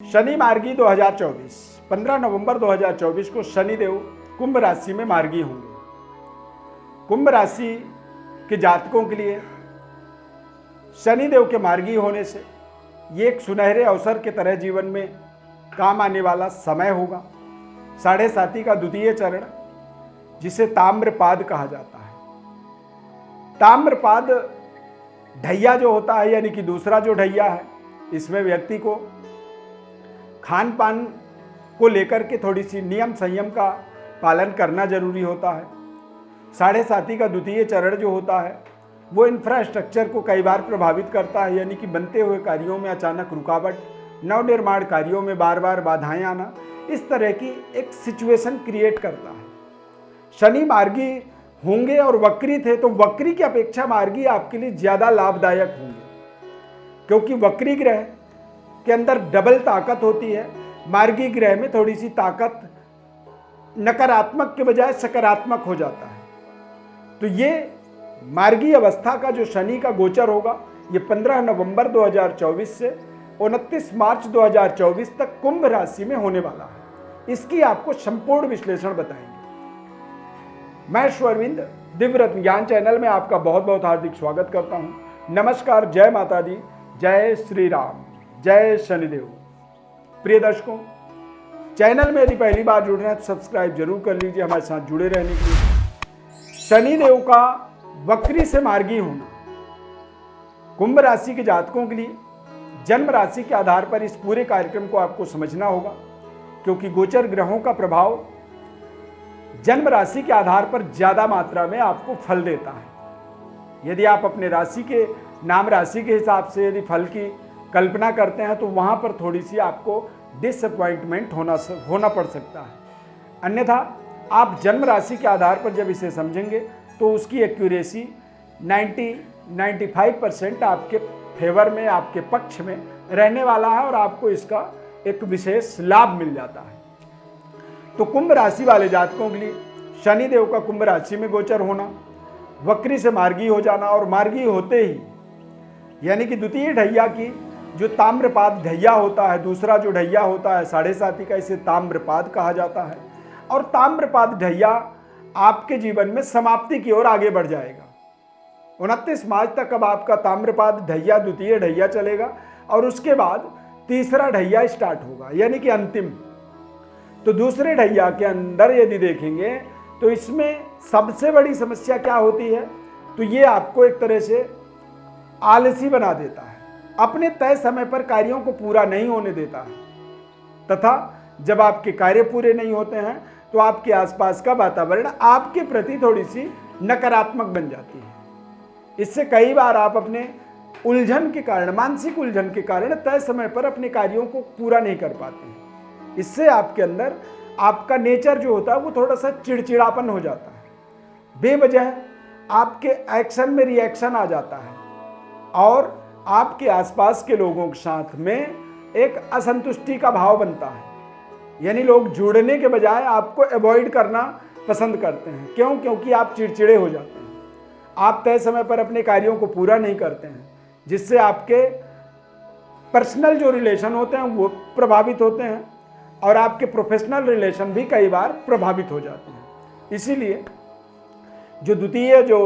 शनि मार्गी 2024 15 नवंबर 2024 को शनिदेव कुंभ राशि में मार्गी होंगे। कुंभ राशि के जातकों के लिए शनिदेव के मार्गी होने से ये एक सुनहरे अवसर की तरह जीवन में काम आने वाला समय होगा। 7.5 का द्वितीय चरण, जिसे ताम्रपाद कहा जाता है। ताम्रपाद ढैया जो होता है, यानी कि दूसरा जो ढैया है, इसमें व्यक्ति को खान पान को लेकर के थोड़ी सी नियम संयम का पालन करना जरूरी होता है। 7.5 का द्वितीय चरण जो होता है वो इंफ्रास्ट्रक्चर को कई बार प्रभावित करता है, यानी कि बनते हुए कार्यों में अचानक रुकावट, नवनिर्माण कार्यों में बार बार बाधाएं आना, इस तरह की एक सिचुएशन क्रिएट करता है। शनि मार्गी होंगे और वक्री थे तो वक्री की अपेक्षा मार्गी आपके लिए ज़्यादा लाभदायक होंगे, क्योंकि वक्री ग्रह के अंदर डबल ताकत होती है। मार्गी ग्रह में थोड़ी सी ताकत नकारात्मक के बजाय सकारात्मक हो जाता है। तो ये मार्गी अवस्था का जो शनि का गोचर होगा, ये 15 नवंबर 2024 से 29 मार्च 2024 तक कुंभ राशि में होने वाला है। इसकी आपको संपूर्ण विश्लेषण बताएंगे। मैं श्वरविंद दिव्य रत्न ज्ञान चैनल में आपका बहुत बहुत हार्दिक स्वागत करता हूं। नमस्कार, जय माता दी, जय श्री राम, जय शनिदेव। प्रिय दर्शकों, चैनल में यदि पहली बार जुड़ रहे हैं तो सब्सक्राइब जरूर कर लीजिए हमारे साथ जुड़े रहने के लिए। शनिदेव का वक्री से मार्गी होना कुंभ राशि के जातकों के लिए जन्म राशि के आधार पर इस पूरे कार्यक्रम को आपको समझना होगा, क्योंकि गोचर ग्रहों का प्रभाव जन्म राशि के आधार पर ज्यादा मात्रा में आपको फल देता है। यदि आप अपने राशि के नाम राशि के हिसाब से यदि फल की कल्पना करते हैं तो वहां पर थोड़ी सी आपको डिसअपॉइंटमेंट होना पड़ सकता है। अन्यथा आप जन्म राशि के आधार पर जब इसे समझेंगे तो उसकी एक्यूरेसी 90-95% आपके फेवर में, आपके पक्ष में रहने वाला है और आपको इसका एक विशेष लाभ मिल जाता है। तो कुंभ राशि वाले जातकों के लिए शनिदेव का कुंभ राशि में गोचर होना, वक्री से मार्गी हो जाना और मार्गी होते ही, यानी कि द्वितीय ढैया की जो ताम्रपाद ढैया होता है, दूसरा जो ढैया होता है 7.5 का, इसे ताम्रपाद कहा जाता है। और ताम्रपाद ढैया आपके जीवन में समाप्ति की ओर आगे बढ़ जाएगा। 29 मार्च तक अब आपका ताम्रपाद ढैया द्वितीय ढैया चलेगा और उसके बाद तीसरा ढैया स्टार्ट होगा, यानी कि अंतिम। तो दूसरे ढैया के अंदर यदि देखेंगे तो इसमें सबसे बड़ी समस्या क्या होती है, तो ये आपको एक तरह से आलसी बना देता है, अपने तय समय पर कार्यों को पूरा नहीं होने देता है, तथा जब आपके कार्य पूरे नहीं होते हैं तो आपके आसपास का वातावरण आपके प्रति थोड़ी सी नकारात्मक बन जाती है। इससे कई बार आप अपने उलझन के कारण, मानसिक उलझन के कारण तय समय पर अपने कार्यों को पूरा नहीं कर पाते हैं। इससे आपके अंदर आपका नेचर जो होता है वो थोड़ा सा चिड़चिड़ापन हो जाता है, बेवजह आपके एक्शन में रिएक्शन आ जाता है और आपके आसपास के लोगों के साथ में एक असंतुष्टि का भाव बनता है। यानी लोग जुड़ने के बजाय आपको अवॉइड करना पसंद करते हैं। क्यों? क्योंकि आप चिड़चिड़े हो जाते हैं, आप तय समय पर अपने कार्यों को पूरा नहीं करते हैं, जिससे आपके पर्सनल जो रिलेशन होते हैं वो प्रभावित होते हैं और आपके प्रोफेशनल रिलेशन भी कई बार प्रभावित हो जाते हैं। इसीलिए जो द्वितीय जो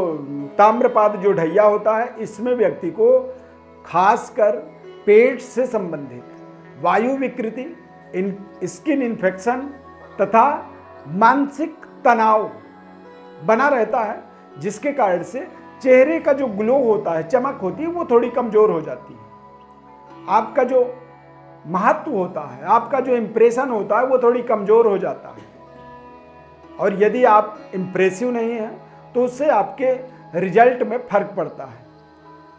ताम्रपाद जो ढैया होता है, इसमें व्यक्ति को खासकर पेट से संबंधित वायु विकृति, स्किन इन्फेक्शन तथा मानसिक तनाव बना रहता है, जिसके कारण से चेहरे का जो ग्लो होता है, चमक होती है, वो थोड़ी कमजोर हो जाती है। आपका जो महत्व होता है, आपका जो इंप्रेशन होता है, वो थोड़ी कमजोर हो जाता है। और यदि आप इंप्रेसिव नहीं हैं तो उससे आपके रिजल्ट में फर्क पड़ता है।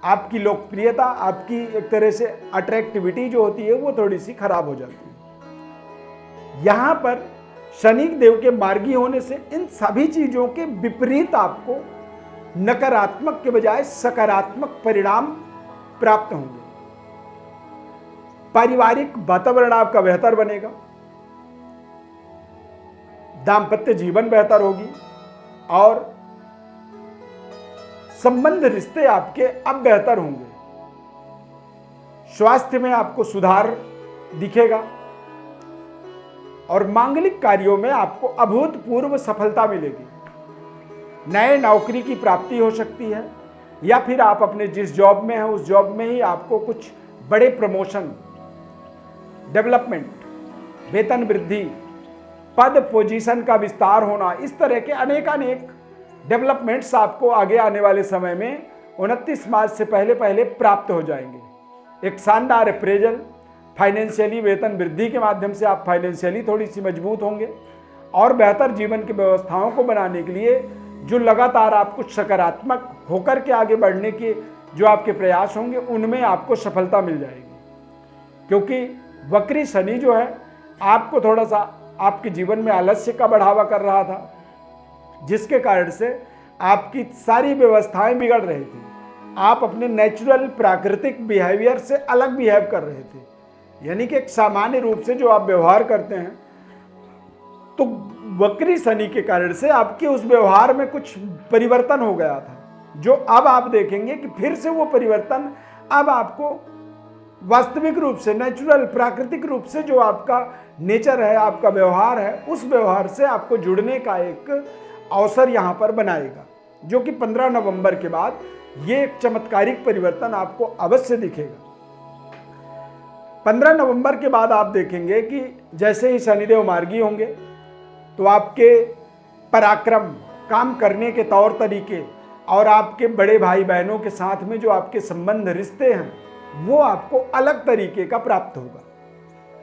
आपकी लोकप्रियता, आपकी एक तरह से अट्रैक्टिविटी जो होती है वो थोड़ी सी खराब हो जाती है। यहां पर शनि देव के मार्गी होने से इन सभी चीजों के विपरीत आपको नकारात्मक के बजाय सकारात्मक परिणाम प्राप्त होंगे। पारिवारिक वातावरण आपका बेहतर बनेगा, दाम्पत्य जीवन बेहतर होगी और संबंध रिश्ते आपके अब बेहतर होंगे। स्वास्थ्य में आपको सुधार दिखेगा और मांगलिक कार्यों में आपको अभूतपूर्व सफलता मिलेगी। नए नौकरी की प्राप्ति हो सकती है, या फिर आप अपने जिस जॉब में हैं उस जॉब में ही आपको कुछ बड़े प्रमोशन, डेवलपमेंट, वेतन वृद्धि, पद पोजीशन का विस्तार होना, इस तरह के अनेक डेवलपमेंट्स आपको आगे आने वाले समय में 29 मार्च से पहले प्राप्त हो जाएंगे। एक शानदार अप्रेजल, फाइनेंशियली वेतन वृद्धि के माध्यम से आप फाइनेंशियली थोड़ी सी मजबूत होंगे और बेहतर जीवन की व्यवस्थाओं को बनाने के लिए जो लगातार आप कुछ सकारात्मक होकर के आगे बढ़ने के जो आपके प्रयास होंगे उनमें आपको सफलता मिल जाएगी। क्योंकि वक्री शनि जो है आपको थोड़ा सा आपके जीवन में आलस्य का बढ़ावा कर रहा था, जिसके कारण से आपकी सारी व्यवस्थाएं बिगड़ रही थी। आप अपने नेचुरल प्राकृतिक बिहेवियर से अलग बिहेव कर रहे थे, यानी कि एक सामान्य रूप से जो आप व्यवहार करते हैं, तो वक्री शनि के कारण से आपके उस व्यवहार में कुछ परिवर्तन हो गया था, जो अब आप देखेंगे कि फिर से वो परिवर्तन अब आपको वास्तविक रूप से, नेचुरल प्राकृतिक रूप से जो आपका नेचर है, आपका व्यवहार है, उस व्यवहार से आपको जुड़ने का एक अवसर यहाँ पर बनाएगा, जो कि 15 नवंबर के बाद ये एक चमत्कारिक परिवर्तन आपको अवश्य दिखेगा। 15 नवंबर के बाद आप देखेंगे कि जैसे ही शनिदेव मार्गी होंगे तो आपके पराक्रम, काम करने के तौर तरीके और आपके बड़े भाई बहनों के साथ में जो आपके संबंध, रिश्ते हैं, वो आपको अलग तरीके का प्राप्त होगा।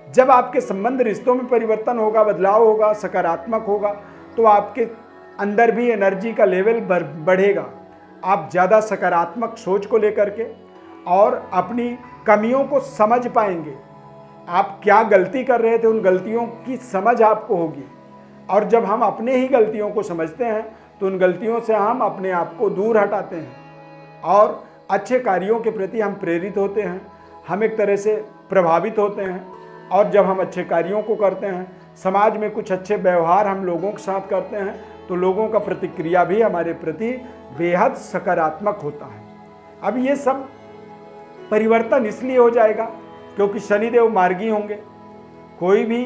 जब आपके संबंध रिश्तों में परिवर्तन होगा, बदलाव होगा, सकारात्मक होगा, तो आपके अंदर भी एनर्जी का लेवल बढ़ेगा। आप ज़्यादा सकारात्मक सोच को लेकर के और अपनी कमियों को समझ पाएंगे। आप क्या गलती कर रहे थे, उन गलतियों की समझ आपको होगी। और जब हम अपने ही गलतियों को समझते हैं तो उन गलतियों से हम अपने आप को दूर हटाते हैं और अच्छे कार्यों के प्रति हम प्रेरित होते हैं, हम एक तरह से प्रभावित होते हैं। और जब हम अच्छे कार्यों को करते हैं, समाज में कुछ अच्छे व्यवहार हम लोगों के साथ करते हैं, तो लोगों का प्रतिक्रिया भी हमारे प्रति बेहद सकारात्मक होता है। अब ये सब परिवर्तन इसलिए हो जाएगा क्योंकि शनिदेव मार्गी होंगे। कोई भी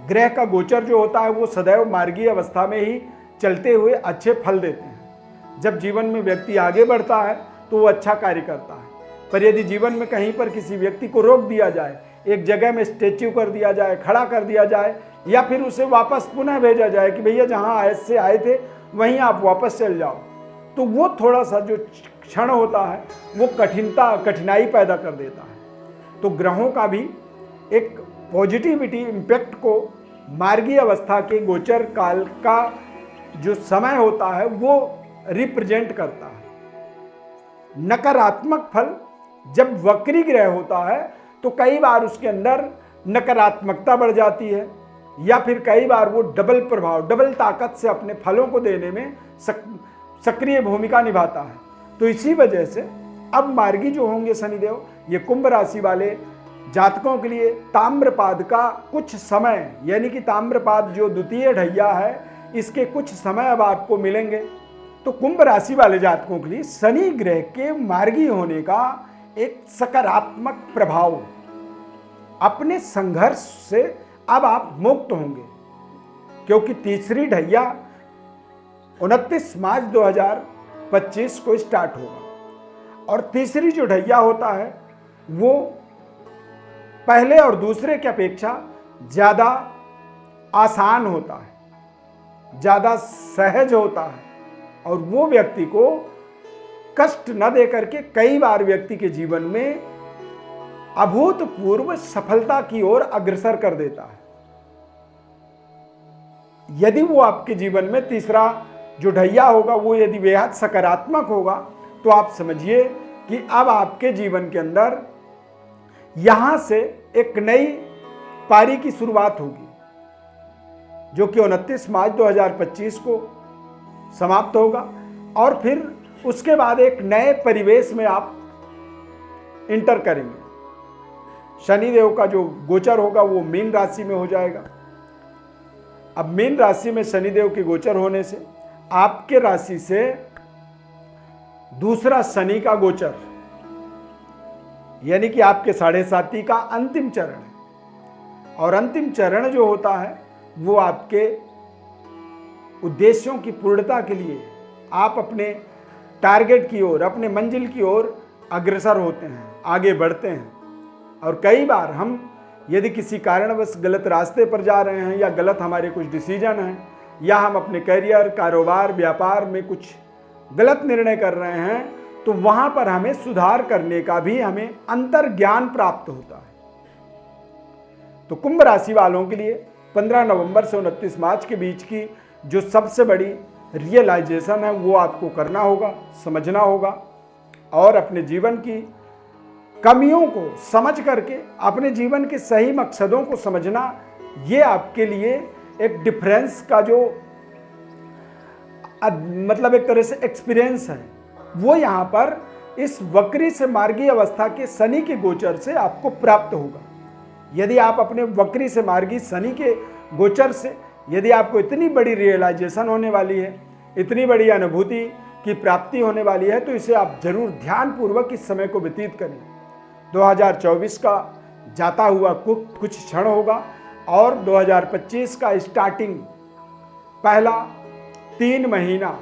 ग्रह का गोचर जो होता है वो सदैव मार्गी अवस्था में ही चलते हुए अच्छे फल देते हैं। जब जीवन में व्यक्ति आगे बढ़ता है तो वो अच्छा कार्य करता है, पर यदि जीवन में कहीं पर किसी व्यक्ति को रोक दिया जाए, एक जगह में स्टेच्यू कर दिया जाए, खड़ा कर दिया जाए, या फिर उसे वापस पुनः भेजा जाए कि भैया जहाँ ऐसे आए थे वहीं आप वापस चल जाओ, तो वो थोड़ा सा जो क्षण होता है वो कठिनाई पैदा कर देता है। तो ग्रहों का भी एक पॉजिटिविटी इम्पैक्ट को मार्गी अवस्था के गोचर काल का जो समय होता है वो रिप्रेजेंट करता है। नकारात्मक फल जब वक्री ग्रह होता है तो कई बार उसके अंदर नकारात्मकता बढ़ जाती है, या फिर कई बार वो डबल प्रभाव, डबल ताकत से अपने फलों को देने में सक्रिय भूमिका निभाता है। तो इसी वजह से अब मार्गी जो होंगे शनिदेव, ये कुंभ राशि वाले जातकों के लिए ताम्रपाद का कुछ समय, यानी कि ताम्रपाद जो द्वितीय ढैया है, इसके कुछ समय अब आपको मिलेंगे। तो कुंभ राशि वाले जातकों के लिए शनि ग्रह के मार्गी होने का एक सकारात्मक प्रभाव, अपने संघर्ष से अब आप मुक्त होंगे, क्योंकि तीसरी ढैया 29 मार्च 2025 को स्टार्ट होगा। और तीसरी जो ढैया होता है वो पहले और दूसरे की अपेक्षा ज़्यादा आसान होता है, ज़्यादा सहज होता है, और वो व्यक्ति को कष्ट न दे करके कई बार व्यक्ति के जीवन में अभूतपूर्व सफलता की ओर अग्रसर कर देता है। यदि वो आपके जीवन में तीसरा जो ढैया होगा वो यदि बेहद सकारात्मक होगा, तो आप समझिए कि अब आपके जीवन के अंदर यहां से एक नई पारी की शुरुआत होगी, जो कि 29 मार्च 2025 को समाप्त होगा। और फिर उसके बाद एक नए परिवेश में आप इंटर करेंगे। शनिदेव का जो गोचर होगा वो मीन राशि में हो जाएगा। अब मीन राशि में शनिदेव के गोचर होने से आपके राशि से दूसरा शनि का गोचर, यानी कि आपके 7.5 का अंतिम चरण है, और अंतिम चरण जो होता है वो आपके उद्देश्यों की पूर्णता के लिए आप अपने टारगेट की ओर, अपने मंजिल की ओर अग्रसर होते हैं, आगे बढ़ते हैं। और कई बार हम यदि किसी कारणवश गलत रास्ते पर जा रहे हैं या गलत हमारे कुछ डिसीजन हैं या हम अपने करियर, कारोबार, व्यापार में कुछ गलत निर्णय कर रहे हैं, तो वहाँ पर हमें सुधार करने का भी हमें अंतर ज्ञान प्राप्त होता है। तो कुंभ राशि वालों के लिए 15 नवंबर से 29 मार्च के बीच की जो सबसे बड़ी रियलाइजेशन है वो आपको करना होगा, समझना होगा और अपने जीवन की कमियों को समझ करके अपने जीवन के सही मकसदों को समझना, ये आपके लिए एक डिफरेंस का जो मतलब एक तरह से एक्सपीरियंस है वो यहाँ पर इस वक्री से मार्गी अवस्था के शनि के गोचर से आपको प्राप्त होगा। यदि आप अपने वक्री से मार्गी शनि के गोचर से यदि आपको इतनी बड़ी रियलाइजेशन होने वाली है, इतनी बड़ी अनुभूति की प्राप्ति होने वाली है, तो इसे आप जरूर ध्यानपूर्वक इस समय को व्यतीत करें। 2024 का जाता हुआ कुछ क्षण होगा और 2025 का स्टार्टिंग पहला 3 महीना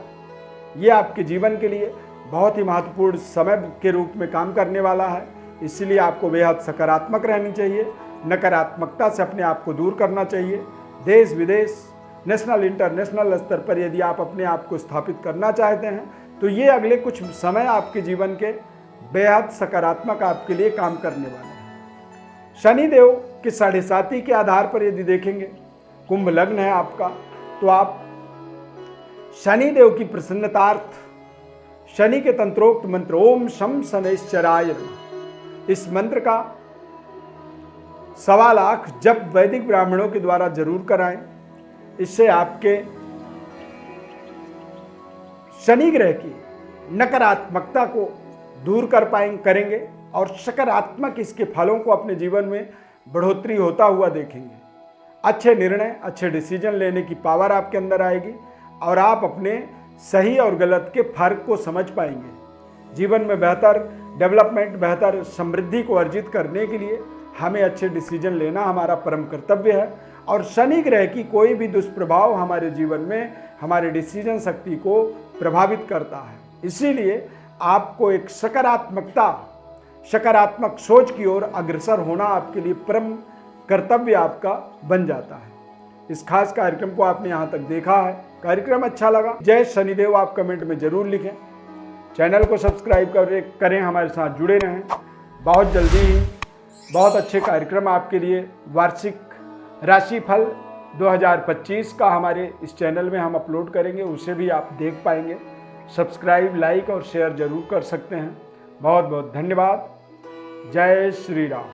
ये आपके जीवन के लिए बहुत ही महत्वपूर्ण समय के रूप में काम करने वाला है। इसलिए आपको बेहद सकारात्मक रहनी चाहिए, नकारात्मकता से अपने आप को दूर करना चाहिए। देश विदेश, नेशनल इंटरनेशनल स्तर पर यदि आप अपने आप को स्थापित करना चाहते हैं तो ये अगले कुछ समय आपके जीवन के बेहद सकारात्मक आपके लिए काम करने वाले हैं। शनिदेव के 7.5 के आधार पर यदि देखेंगे, कुंभ लग्न है आपका, तो आप शनिदेव की प्रसन्नतार्थ शनि के तंत्रोक्त मंत्र ओम शम शनैश्चराय नमः, इस मंत्र का 1.25 लाख जप वैदिक ब्राह्मणों के द्वारा जरूर कराएं। इससे आपके शनि ग्रह की नकारात्मकता को दूर करेंगे और सकारात्मक इसके फलों को अपने जीवन में बढ़ोतरी होता हुआ देखेंगे। अच्छे निर्णय, अच्छे डिसीजन लेने की पावर आपके अंदर आएगी और आप अपने सही और गलत के फर्क को समझ पाएंगे। जीवन में बेहतर डेवलपमेंट, बेहतर समृद्धि को अर्जित करने के लिए हमें अच्छे डिसीजन लेना हमारा परम कर्तव्य है और शनि ग्रह की कोई भी दुष्प्रभाव हमारे जीवन में हमारे डिसीजन शक्ति को प्रभावित करता है। इसीलिए आपको एक सकारात्मक सोच की ओर अग्रसर होना आपके लिए परम कर्तव्य आपका बन जाता है। इस खास कार्यक्रम को आपने यहाँ तक देखा है, कार्यक्रम अच्छा लगा, जय शनिदेव आप कमेंट में जरूर लिखें। चैनल को सब्सक्राइब करें, हमारे साथ जुड़े रहें। बहुत जल्दी ही बहुत अच्छे कार्यक्रम आपके लिए वार्षिक राशिफल 2025 का हमारे इस चैनल में हम अपलोड करेंगे, उसे भी आप देख पाएंगे। सब्सक्राइब, लाइक और शेयर जरूर कर सकते हैं। बहुत बहुत धन्यवाद। जय श्री राम।